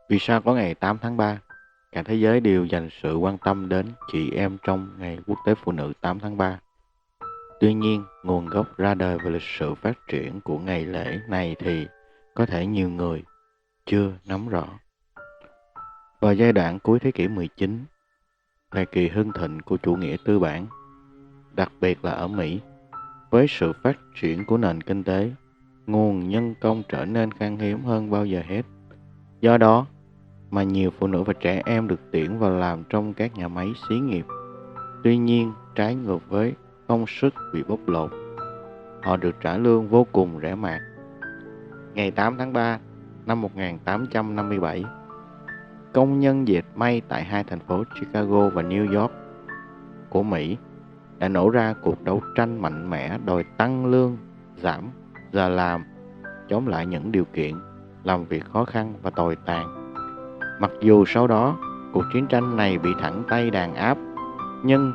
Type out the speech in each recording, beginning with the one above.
Vì sao có ngày 8 tháng 3? Cả thế giới đều dành sự quan tâm đến chị em trong Ngày Quốc tế Phụ nữ 8 tháng 3. Tuy nhiên, nguồn gốc ra đời và lịch sử phát triển của ngày lễ này thì có thể nhiều người chưa nắm rõ. Vào giai đoạn cuối thế kỷ 19, thời kỳ hưng thịnh của chủ nghĩa tư bản, đặc biệt là ở Mỹ, với sự phát triển của nền kinh tế, nguồn nhân công trở nên khan hiếm hơn bao giờ hết. Do đó mà nhiều phụ nữ và trẻ em được tuyển vào làm trong các nhà máy xí nghiệp. Tuy nhiên, trái ngược với công sức bị bóc lột, họ được trả lương vô cùng rẻ mạt. Ngày 8 tháng 3 năm 1857, công nhân dệt may tại hai thành phố Chicago và New York của Mỹ đã nổ ra cuộc đấu tranh mạnh mẽ đòi tăng lương, giảm giờ làm, chống lại những điều kiện làm việc khó khăn và tồi tàn. Mặc dù sau đó cuộc chiến tranh này bị thẳng tay đàn áp, nhưng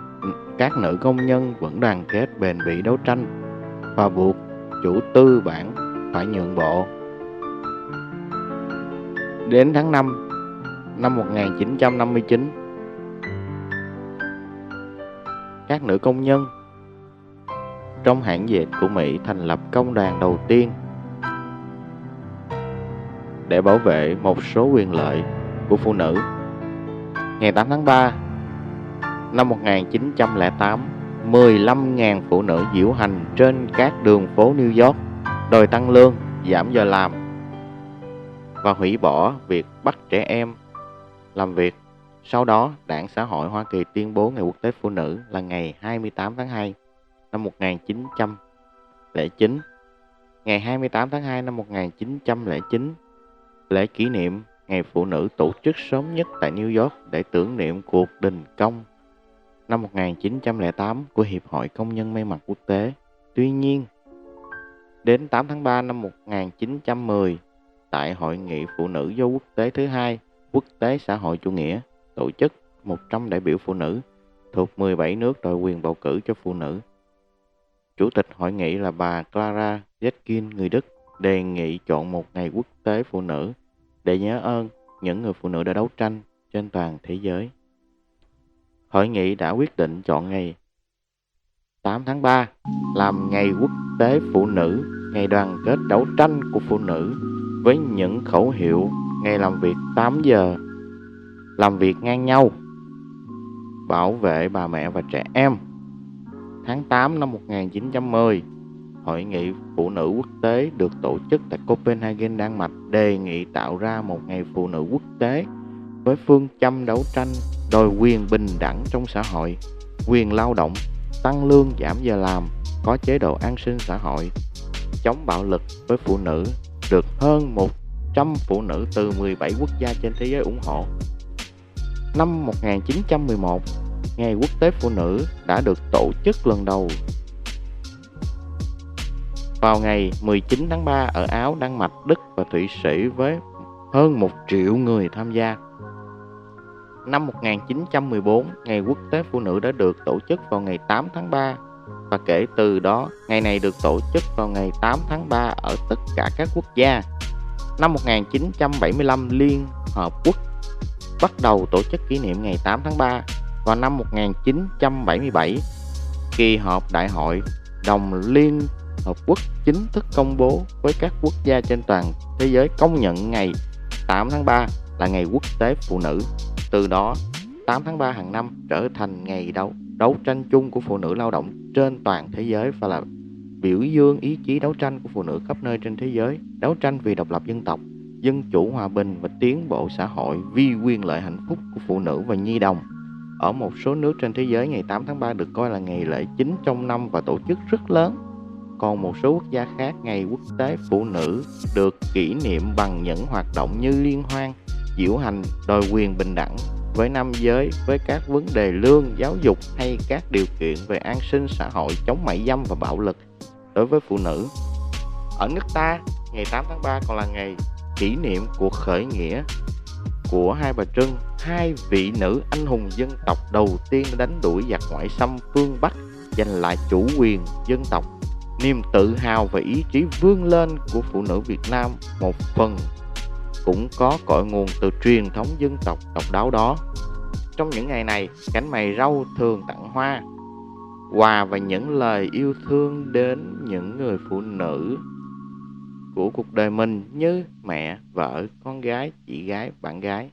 các nữ công nhân vẫn đoàn kết bền bỉ đấu tranh và buộc chủ tư bản phải nhượng bộ. Đến tháng 5 năm 1959, các nữ công nhân trong hãng dệt của Mỹ thành lập công đoàn đầu tiên để bảo vệ một số quyền lợi của phụ nữ. Ngày 8 tháng 3 năm 1908, 15.000 phụ nữ diễu hành trên các đường phố New York đòi tăng lương, giảm giờ làm và hủy bỏ việc bắt trẻ em làm việc. Sau đó, Đảng Xã hội Hoa Kỳ tuyên bố Ngày Quốc tế Phụ nữ là ngày 28 tháng 2 năm 1909. Ngày 28 tháng 2 năm 1909, lễ kỷ niệm Ngày Phụ nữ tổ chức sớm nhất tại New York để tưởng niệm cuộc đình công năm 1908 của Hiệp hội Công nhân May mặc Quốc tế. Tuy nhiên, đến 8 tháng 3 năm 1910, tại Hội nghị Phụ nữ do quốc tế thứ hai, Quốc tế Xã hội Chủ nghĩa, tổ chức 100 đại biểu phụ nữ thuộc 17 nước đòi quyền bầu cử cho phụ nữ. Chủ tịch hội nghị là bà Clara Zetkin, người Đức, đề nghị chọn một ngày quốc tế phụ nữ để nhớ ơn những người phụ nữ đã đấu tranh trên toàn thế giới. Hội nghị đã quyết định chọn ngày 8 tháng 3 làm ngày quốc tế phụ nữ, ngày đoàn kết đấu tranh của phụ nữ với những khẩu hiệu ngày làm việc 8 giờ, làm việc ngang nhau, bảo vệ bà mẹ và trẻ em. Tháng 8 năm 1910, Hội nghị Phụ nữ Quốc tế được tổ chức tại Copenhagen, Đan Mạch, đề nghị tạo ra một ngày phụ nữ quốc tế với phương châm đấu tranh đòi quyền bình đẳng trong xã hội, quyền lao động, tăng lương giảm giờ làm, có chế độ an sinh xã hội, chống bạo lực với phụ nữ, được hơn 100 phụ nữ từ 17 quốc gia trên thế giới ủng hộ. Năm 1911, Ngày Quốc tế Phụ nữ đã được tổ chức lần đầu vào ngày 19 tháng 3 ở Áo, Đan Mạch, Đức và Thụy Sĩ với hơn 1 triệu người tham gia. Năm 1914, Ngày Quốc tế Phụ nữ đã được tổ chức vào ngày 8 tháng 3 và kể từ đó, ngày này được tổ chức vào ngày 8 tháng 3 ở tất cả các quốc gia. Năm 1975, Liên Hợp Quốc bắt đầu tổ chức kỷ niệm ngày 8 tháng 3. Vào năm 1977, kỳ họp Đại hội đồng Liên Hợp Quốc chính thức công bố với các quốc gia trên toàn thế giới công nhận ngày 8 tháng 3 là ngày quốc tế phụ nữ. Từ đó, 8 tháng 3 hàng năm trở thành ngày đấu tranh chung của phụ nữ lao động trên toàn thế giới và là biểu dương ý chí đấu tranh của phụ nữ khắp nơi trên thế giới, đấu tranh vì độc lập dân tộc, dân chủ, hòa bình và tiến bộ xã hội, vì quyền lợi hạnh phúc của phụ nữ và nhi đồng. Ở một số nước trên thế giới, ngày 8 tháng 3 được coi là ngày lễ chính trong năm và tổ chức rất lớn. Còn một số quốc gia khác, Ngày Quốc tế Phụ nữ được kỷ niệm bằng những hoạt động như liên hoan, diễu hành, đòi quyền bình đẳng với nam giới, với các vấn đề lương, giáo dục hay các điều kiện về an sinh xã hội, chống mại dâm và bạo lực đối với phụ nữ. Ở nước ta, ngày 8 tháng 3 còn là ngày kỷ niệm cuộc khởi nghĩa của Hai Bà Trưng, hai vị nữ anh hùng dân tộc đầu tiên đánh đuổi giặc ngoại xâm phương Bắc, giành lại chủ quyền dân tộc. Niềm tự hào và ý chí vươn lên của phụ nữ Việt Nam một phần cũng có cội nguồn từ truyền thống dân tộc độc đáo đó. Trong những ngày này, cánh mày râu thường tặng hoa, quà và những lời yêu thương đến những người phụ nữ của cuộc đời mình như mẹ, vợ, con gái, chị gái, bạn gái.